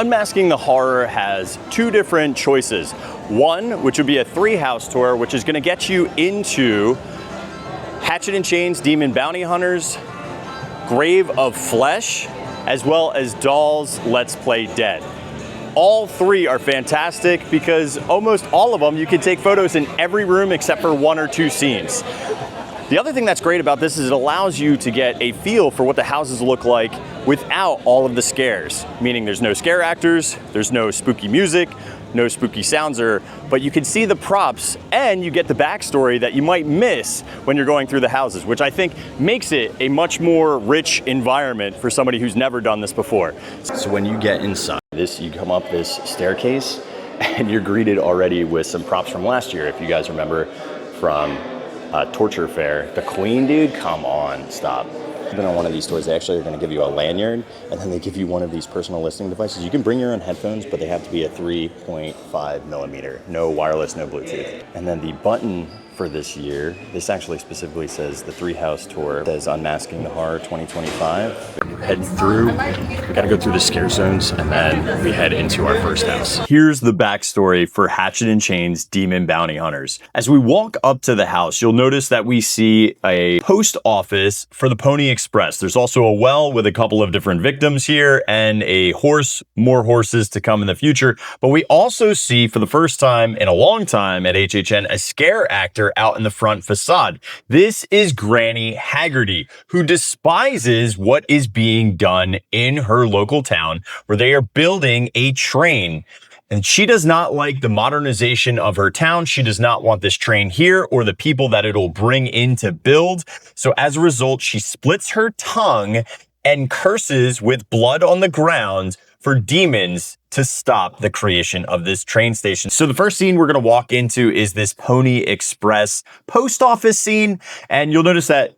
Unmasking the Horror has two different choices. One, which would be a 3-house tour, which is gonna get you into Hatchet and Chains, Demon Bounty Hunters, Grave of Flesh, as well as Dolls Let's Play Dead. All three are fantastic because almost all of them you can take photos in every room except for 1 or 2 scenes. The other thing that's great about this is it allows you to get a feel for what the houses look like without all of the scares, meaning there's no scare actors, there's no spooky music, no spooky sounds, but you can see the props and you get the backstory that you might miss when you're going through the houses, which I think makes it a much more rich environment for somebody who's never done this before. So when you get inside this, you come up this staircase and you're greeted already with some props from last year. If you guys remember from Torture Fair, the Queen, dude, come on, stop. I've been on one of these tours. They actually are going to give you a lanyard, and then they give you one of these personal listening devices. You can bring your own headphones, but they have to be a 3.5 millimeter. No wireless, no Bluetooth. And then the button for this year, this actually specifically says the 3-house tour. It says Unmasking the Horror 2025. We're heading through. We got to go through the scare zones, and then we head into our first house. Here's the backstory for Hatchet and Chains Demon Bounty Hunters. As we walk up to the house, you'll notice that we see a post office for the Pony Express. There's also a well with a couple of different victims here and a horse, more horses to come in the future. But we also see, for the first time in a long time at HHN, a scare actor out in the front facade. This is Granny Haggerty, who despises what is being done in her local town where they are building a train. And she does not like the modernization of her town. She does not want this train here or the people that it'll bring in to build. So as a result, she splits her tongue and curses with blood on the ground for demons to stop the creation of this train station. So the first scene we're going to walk into is this Pony Express post office scene. And you'll notice that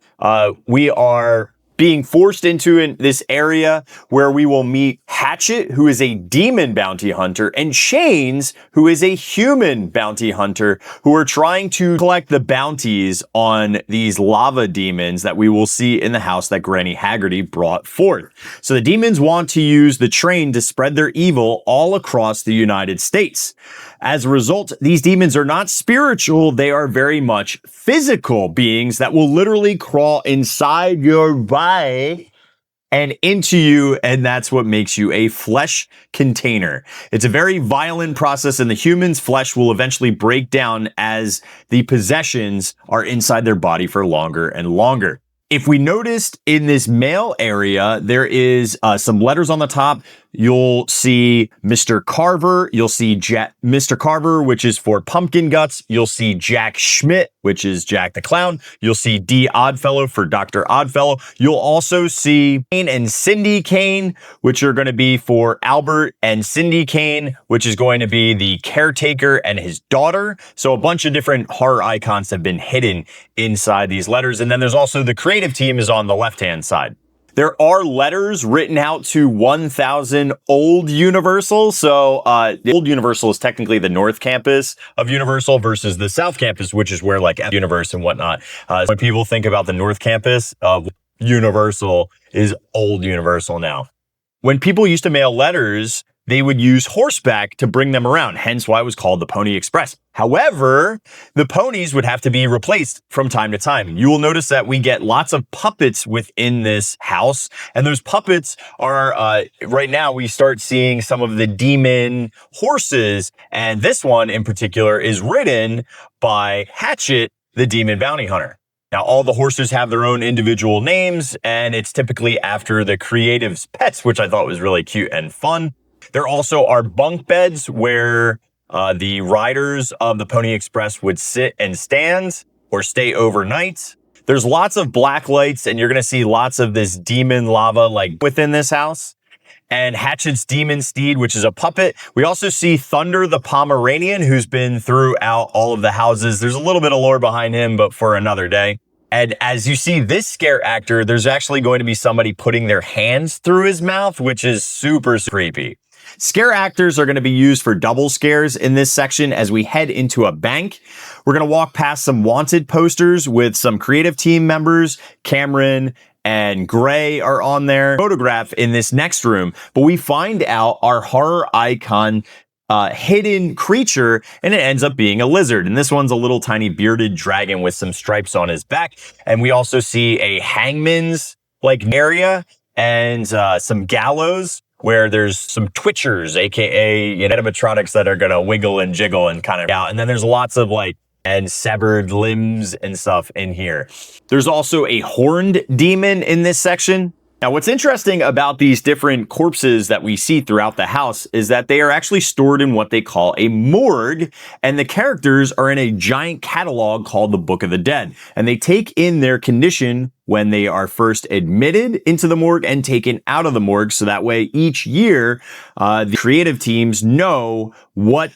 we are being forced into this area where we will meet Hatchet, who is a demon bounty hunter, and Chains, who is a human bounty hunter, who are trying to collect the bounties on these lava demons that we will see in the house that Granny Haggerty brought forth. So the demons want to use the train to spread their evil all across the United States. As a result, these demons are not spiritual. They are very much physical beings that will literally crawl inside your body and into you, and that's what makes you a flesh container. It's a very violent process, and the human's flesh will eventually break down as the possessions are inside their body for longer and longer. If we noticed in this male area, there is some letters on the top. You'll see Mr. Carver. You'll see Mr. Carver, which is for Pumpkin Guts. You'll see Jack Schmidt, which is Jack the Clown. You'll see D. Oddfellow for Dr. Oddfellow. You'll also see Kane and Cindy Kane, which are going to be for Albert and Cindy Kane, which is going to be the caretaker and his daughter. So a bunch of different horror icons have been hidden inside these letters. And then there's also the creative team is on the left-hand side. There are letters written out to 1,000 Old Universal. So the Old Universal is technically the North Campus of Universal versus the South Campus, which is where like Universe and whatnot. When people think about the North Campus of Universal is Old Universal now. When people used to mail letters, they would use horseback to bring them around, hence why it was called the Pony Express. However, the ponies would have to be replaced from time to time. You will notice that we get lots of puppets within this house, and those puppets are, right now we start seeing some of the demon horses, and this one in particular is ridden by Hatchet, the demon bounty hunter. Now, all the horses have their own individual names, and it's typically after the creative's pets, which I thought was really cute and fun. There also are bunk beds where the riders of the Pony Express would sit and stand or stay overnight. There's lots of black lights, and you're going to see lots of this demon lava like within this house. And Hatchet's demon steed, which is a puppet. We also see Thunder the Pomeranian, who's been throughout all of the houses. There's a little bit of lore behind him, but for another day. And as you see this scare actor, there's actually going to be somebody putting their hands through his mouth, which is super creepy. Scare actors are going to be used for double scares in this section as we head into a bank. We're going to walk past some wanted posters with some creative team members, Cameron and gray are on there. Photograph in this next room, but we find out our horror icon hidden creature, and it ends up being a lizard. And this one's a little tiny bearded dragon with some stripes on his back. And we also see a hangman's like area and some gallows where there's some twitchers, aka animatronics that are gonna wiggle and jiggle and kind of out. And then there's lots of like and severed limbs and stuff in here. There's also a horned demon in this section. Now, what's interesting about these different corpses that we see throughout the house is that they are actually stored in what they call a morgue, and the characters are in a giant catalog called the Book of the Dead. And they take in their condition when they are first admitted into the morgue and taken out of the morgue, so that way each year the creative teams know what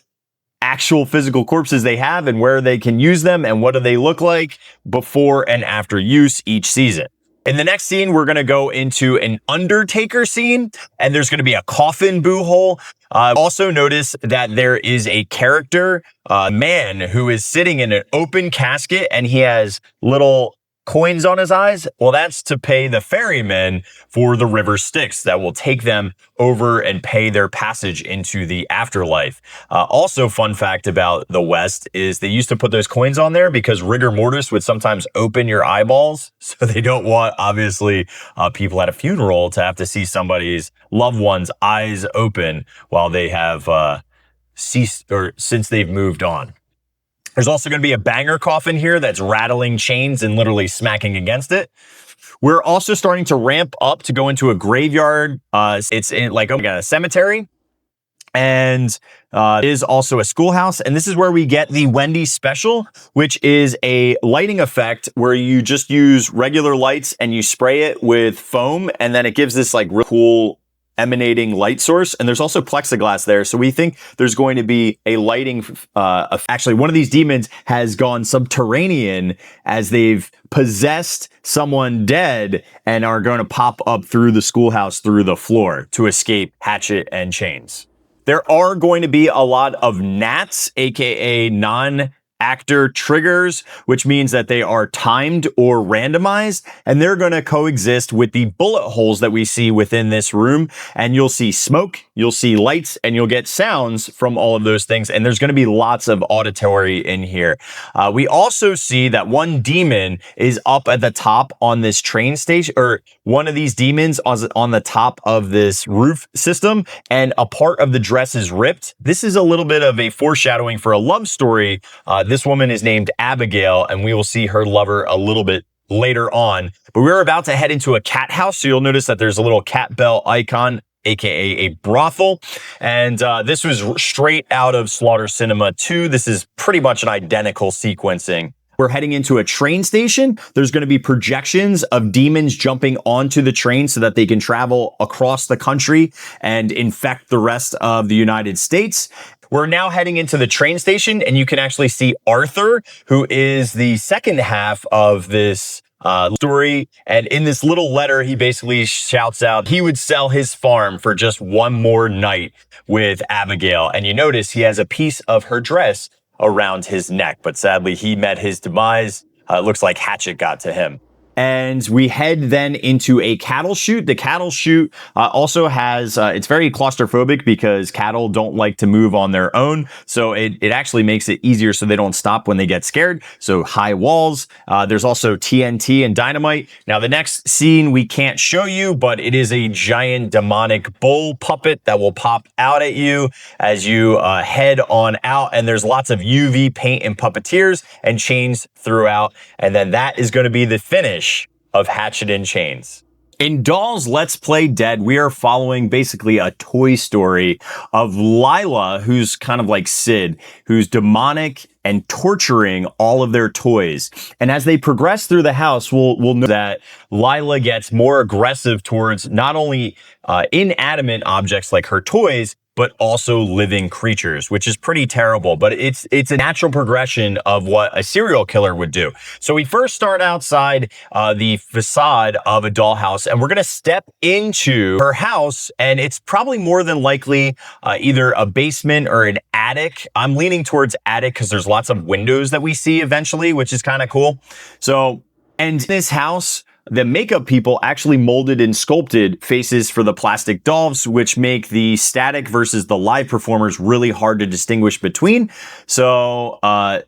actual physical corpses they have and where they can use them and what do they look like before and after use each season. In the next scene, we're going to go into an undertaker scene, and there's going to be a coffin boo hole. Also notice that there is a character, man, who is sitting in an open casket, and he has little coins on his eyes. Well, that's to pay the ferrymen for the river Styx that will take them over and pay their passage into the afterlife. Also, fun fact about the West is they used to put those coins on there because rigor mortis would sometimes open your eyeballs. So they don't want, obviously, people at a funeral to have to see somebody's loved one's eyes open while they have ceased or since they've moved on. There's also going to be a banger coffin here that's rattling chains and literally smacking against it. We're also starting to ramp up to go into a graveyard. It's in like a cemetery, and it is also a schoolhouse. And this is where we get the Wendy special, which is a lighting effect where you just use regular lights and you spray it with foam, and then it gives this like real cool emanating light source. And there's also plexiglass there, so we think there's going to be a lighting actually one of these demons has gone subterranean as they've possessed someone dead and are going to pop up through the schoolhouse through the floor to escape Hatchet and Chains. There are going to be a lot of gnats, aka non-actor triggers, which means that they are timed or randomized, and they're going to coexist with the bullet holes that we see within this room. And you'll see smoke, you'll see lights, and you'll get sounds from all of those things. And there's going to be lots of auditory in here. We also see that one demon is up at the top on this train station, or one of these demons on the top of this roof system, and a part of the dress is ripped. This is a little bit of a foreshadowing for a love story. This woman is named Abigail, and we will see her lover a little bit later on. But we're about to head into a cat house, so you'll notice that there's a little cat bell icon, aka a brothel. And this was straight out of Slaughter Cinema 2. This is pretty much an identical sequencing. We're heading into a train station. There's going to be projections of demons jumping onto the train so that they can travel across the country and infect the rest of the United States. We're now heading into the train station, and you can actually see Arthur, who is the second half of this story. And in this little letter, he basically shouts out he would sell his farm for just one more night with Abigail. And you notice he has a piece of her dress around his neck, but sadly he met his demise. It looks like Hatchet got to him. And we head then into a cattle chute. The cattle chute also has, it's very claustrophobic because cattle don't like to move on their own. So it actually makes it easier so they don't stop when they get scared. So high walls. There's also TNT and dynamite. Now the next scene we can't show you, but it is a giant demonic bull puppet that will pop out at you as you head on out. And there's lots of UV paint and puppeteers and chains throughout. And then that is going to be the finish of Hatchet and Chains. In Doll's Let's Play Dead, we are following basically a Toy Story of Lila, who's kind of like Sid, who's demonic and torturing all of their toys. And as they progress through the house, we'll know that Lila gets more aggressive towards not only inanimate objects like her toys, but also living creatures, which is pretty terrible. But it's a natural progression of what a serial killer would do. So we first start outside the facade of a dollhouse, and we're gonna step into her house, and it's probably more than likely either a basement or an attic. I'm leaning towards attic because there's lots of windows that we see eventually, which is kind of cool. So, and this house, the makeup people actually molded and sculpted faces for the plastic dolls, which make the static versus the live performers really hard to distinguish between. So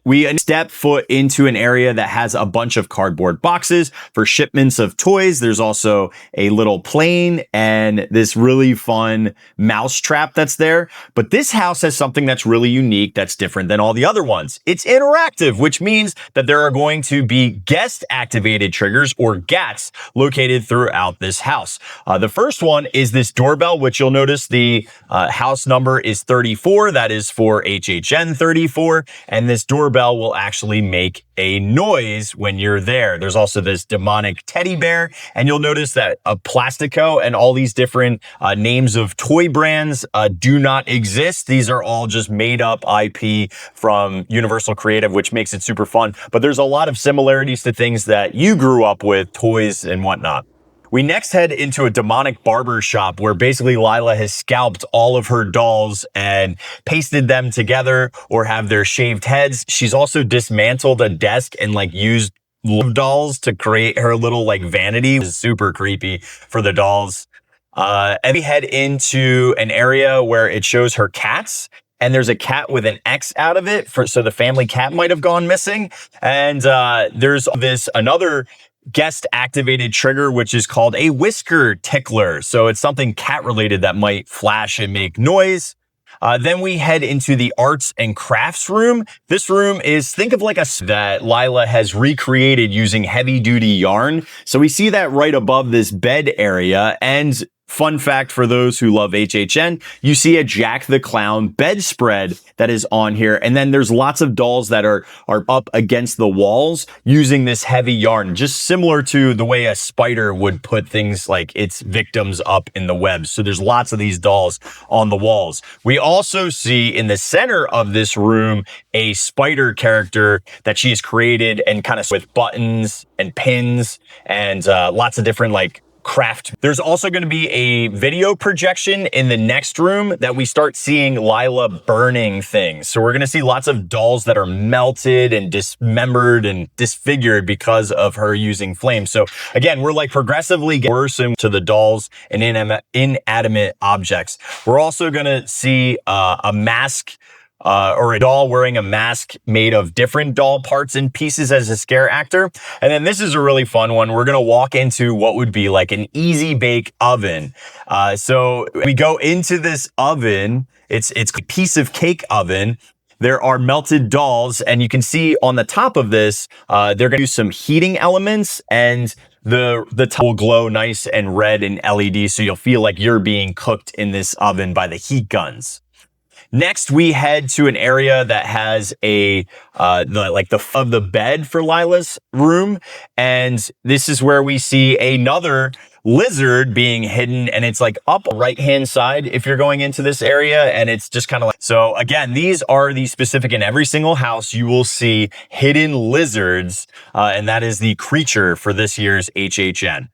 we step foot into an area that has a bunch of cardboard boxes for shipments of toys. There's also a little plane and this really fun mouse trap that's there. But this house has something that's really unique, that's different than all the other ones. It's interactive, which means that there are going to be guest activated triggers, or GATs, located throughout this house. The first one is this doorbell, which you'll notice the house number is 34. That is for HHN 34. And this doorbell will actually make a noise when you're there. There's also this demonic teddy bear, and you'll notice that Plastico and all these different names of toy brands do not exist. These are all just made up IP from Universal Creative, which makes it super fun. But there's a lot of similarities to things that you grew up with, toys and whatnot. We next head into a demonic barber shop where basically Lila has scalped all of her dolls and pasted them together or have their shaved heads. She's also dismantled a desk and used love dolls to create her little vanity. It's super creepy for the dolls. And we head into an area where it shows her cats. And there's a cat with an X out of it, so the family cat might have gone missing. And there's another guest activated trigger, which is called a whisker tickler. So it's something cat related that might flash and make noise. Then we head into the arts and crafts room. This room is, think of that Lila has recreated using heavy duty yarn. So we see that right above this bed area. And fun fact for those who love HHN, you see a Jack the Clown bedspread that is on here. And then there's lots of dolls that are up against the walls using this heavy yarn, just similar to the way a spider would put things like its victims up in the web. So there's lots of these dolls on the walls. We also see in the center of this room a spider character that she has created and kind of with buttons and pins and lots of different craft. There's also going to be a video projection in the next room that we start seeing Lila burning things. So we're going to see lots of dolls that are melted and dismembered and disfigured because of her using flames. So again, we're progressively getting worse into the dolls and inanimate objects. We're also going to see a mask or a doll wearing a mask made of different doll parts and pieces as a scare actor. And then this is a really fun one. We're going to walk into what would be an easy bake oven. So we go into this oven. It's a piece of cake oven. There are melted dolls, and you can see on the top of this, they're going to use some heating elements, and the top will glow nice and red and LED, so you'll feel like you're being cooked in this oven by the heat guns. Next, we head to an area that has the bed for Lila's room. And this is where we see another lizard being hidden, and it's up right-hand side if you're going into this area. And it's just kind of so again, these are the specific in every single house you will see hidden lizards. And that is the creature for this year's HHN.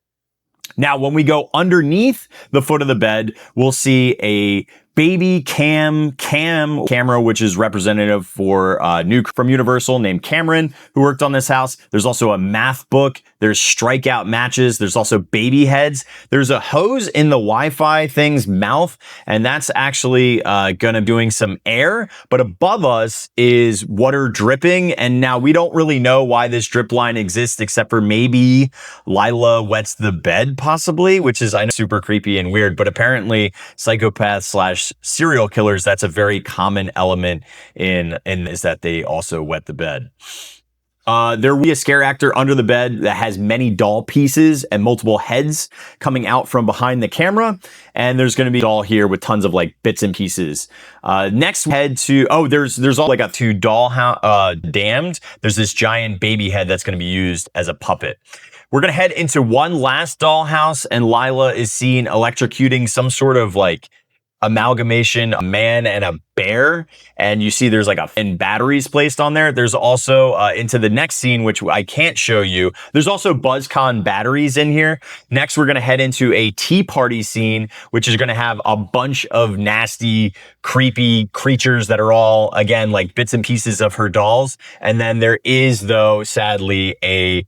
Now, when we go underneath the foot of the bed, we'll see a baby camera, which is representative for from Universal named Cameron, who worked on this house. There's also a math book. There's strikeout matches. There's also baby heads. There's a hose in the Wi-Fi thing's mouth, and that's actually gonna doing some air. But above us is water dripping, and now we don't really know why this drip line exists, except for maybe Lila wets the bed, possibly, which is, I know, super creepy and weird. But apparently, psychopaths / serial killers, that's a very common element in is that they also wet the bed. There will be a scare actor under the bed that has many doll pieces and multiple heads coming out from behind the camera. And there's going to be a doll here with tons of bits and pieces. Next, head to, there's all a two doll damned. There's this giant baby head that's going to be used as a puppet. We're going to head into one last dollhouse, and Lila is seen electrocuting some sort of amalgamation, a man and a bear, and you see there's and batteries placed on there. There's also into the next scene, which I can't show you, there's also BuzzCon batteries in here. Next, we're going to head into a tea party scene, which is going to have a bunch of nasty, creepy creatures that are all, again, bits and pieces of her dolls. And then there is, though, sadly, a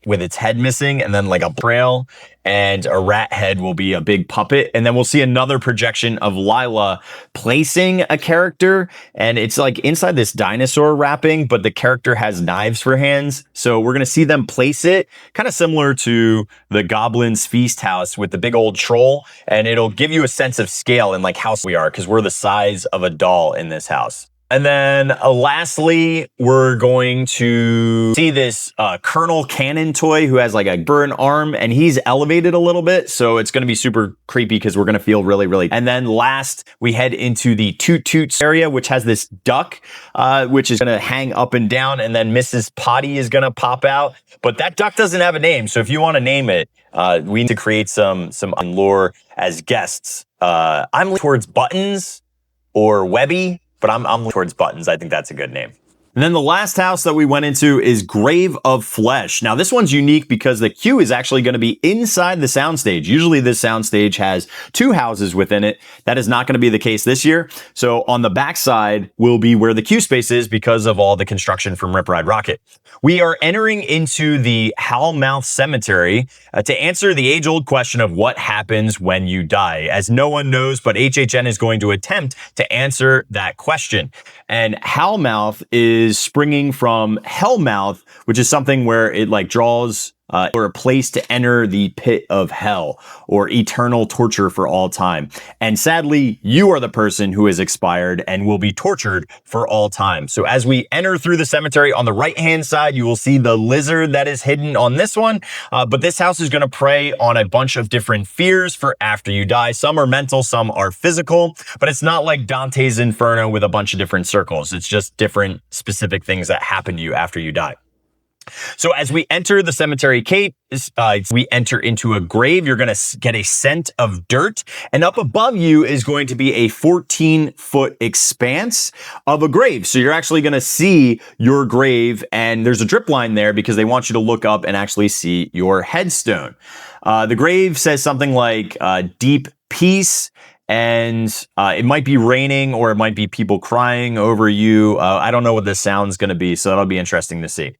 with its head missing, and then like a trail, and a rat head will be a big puppet. And then we'll see another projection of Lila placing a character, and it's like inside this dinosaur wrapping, but the character has knives for hands. So we're going to see them place it kind of similar to the Goblin's Feast house with the big old troll, and it'll give you a sense of scale and like how we are, because we're the size of a doll in this house. And then lastly, we're going to see this Colonel Cannon toy who has like a burn arm, and he's elevated a little bit. So it's going to be super creepy because we're going to feel really. And then last, we head into the Toot Toots area, which has this duck, which is going to hang up and down. And then Mrs. Potty is going to pop out. But that duck doesn't have a name. So if you want to name it, we need to create some lore as guests. I'm leaning towards Buttons or Webby, but I'm leaning towards Buttons. I think that's a good name. And then the last house that we went into is Grave of Flesh. Now this one's unique because the queue is actually going to be inside the soundstage. Usually this soundstage has 2 houses within it. That is not going to be the case this year. So on the backside will be where the queue space is because of all the construction from Rip Ride Rockit. We are entering into the Howlmouth Cemetery to answer the age-old question of what happens when you die. As no one knows, but HHN is going to attempt to answer that question. And Howlmouth is springing from Hellmouth, which is something where it like draws or a place to enter the pit of hell or eternal torture for all time. And sadly, you are the person who has expired and will be tortured for all time. So as we enter through the cemetery, on the right-hand side, you will see the lizard that is hidden on this one. But this house is going to prey on a bunch of different fears for after you die. Some are mental, some are physical, but it's not like Dante's Inferno with a bunch of different circles. It's just different specific things that happen to you after you die. So as we enter the cemetery gate, we enter into a grave. You're going to get a scent of dirt, and up above you is going to be a 14-foot expanse of a grave. So you're actually going to see your grave, and there's a drip line there because they want you to look up and actually see your headstone. The grave says something like deep peace, and it might be raining or it might be people crying over you. I don't know what the sound's going to be, so that'll be interesting to see.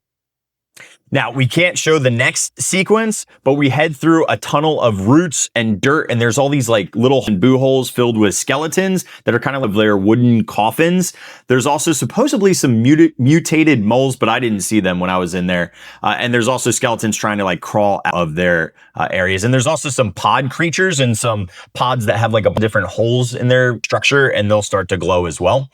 Now, we can't show the next sequence, but we head through a tunnel of roots and dirt, and there's all these like little boo holes filled with skeletons that are kind of like their wooden coffins. There's also supposedly some mutated moles, but I didn't see them when I was in there. And there's also skeletons trying to like crawl out of their areas. And there's also some pod creatures and some pods that have like different holes in their structure, and they'll start to glow as well.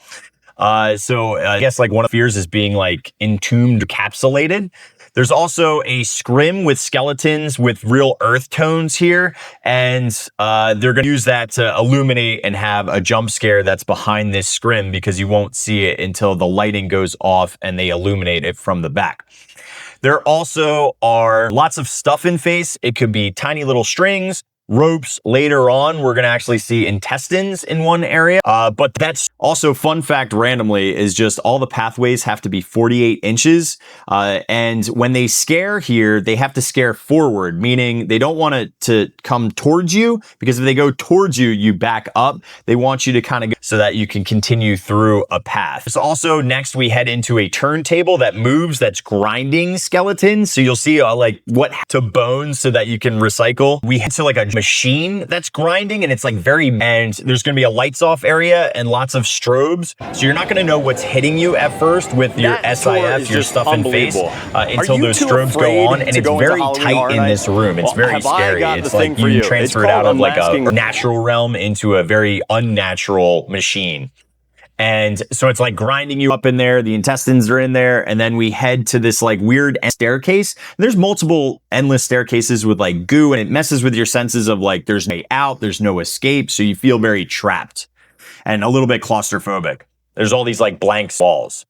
So I guess like one of the fears is being like entombed, encapsulated. There's also a scrim with skeletons with real earth tones here, and they're going to use that to illuminate and have a jump scare that's behind this scrim because you won't see it until the lighting goes off and they illuminate it from the back. There also are lots of stuff in face. It could be tiny little strings, ropes. Later on, we're going to actually see intestines in one area. But that's also, fun fact randomly, is just all the pathways have to be 48 inches. And when they scare here, they have to scare forward, meaning they don't want it to come towards you, because if they go towards you, you back up. They want you to kind of go so that you can continue through a path. So also next, we head into a turntable that moves, that's grinding skeletons. So you'll see like what to bones so that you can recycle. We head to like a machine that's grinding, and it's like and there's going to be a lights off area and lots of strobes, so you're not going to know what's hitting you at first with your SIF, your stuff in face, until those strobes go on. And it's very tight in this room. It's very scary. It's like you transfer it out of like a natural realm into a very unnatural machine. And so it's like grinding you up in there. The intestines are in there. And then we head to this like weird staircase. There's multiple endless staircases with like goo, and it messes with your senses of like, there's no way out, there's no escape. So you feel very trapped and a little bit claustrophobic. There's all these like blank walls.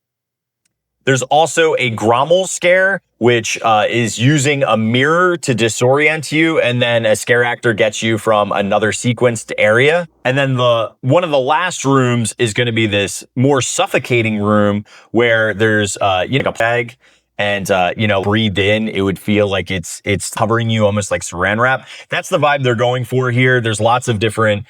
There's also a Grommel scare, which is using a mirror to disorient you, and then a scare actor gets you from another sequenced area. And then one of the last rooms is going to be this more suffocating room where there's a bag, and breathed in, it would feel like it's covering you almost like saran wrap. That's the vibe they're going for here. There's lots of different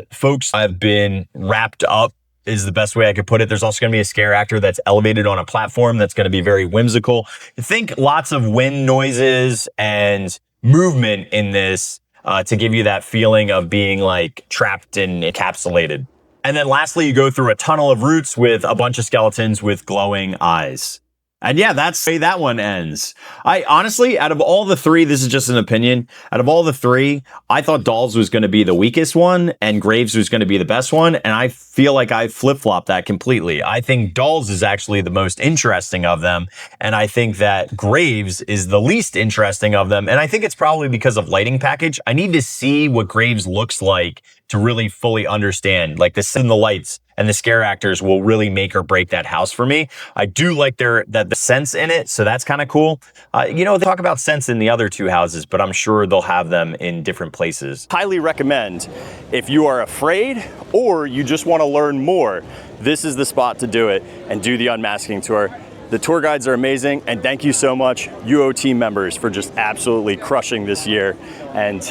folks have been wrapped up is the best way I could put it. There's also going to be a scare actor that's elevated on a platform that's going to be very whimsical. Think lots of wind noises and movement in this to give you that feeling of being like trapped and encapsulated. And then lastly, you go through a tunnel of roots with a bunch of skeletons with glowing eyes. And yeah, that's the way that one ends. I honestly, out of all the three, this is just an opinion. Out of all the three, I thought Dolls was going to be the weakest one and Graves was going to be the best one. And I feel like I flip-flopped that completely. I think Dolls is actually the most interesting of them. And I think that Graves is the least interesting of them. And I think it's probably because of lighting package. I need to see what Graves looks like to really fully understand. Like the lights and the scare actors will really make or break that house for me. I do like the scents in it, so that's kind of cool. They talk about scents in the other two houses, but I'm sure they'll have them in different places. Highly recommend if you are afraid or you just want to learn more, this is the spot to do it and do the unmasking tour. The tour guides are amazing, and thank you so much, UO team members, for just absolutely crushing this year. And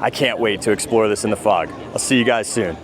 I can't wait to explore this in the fog. I'll see you guys soon.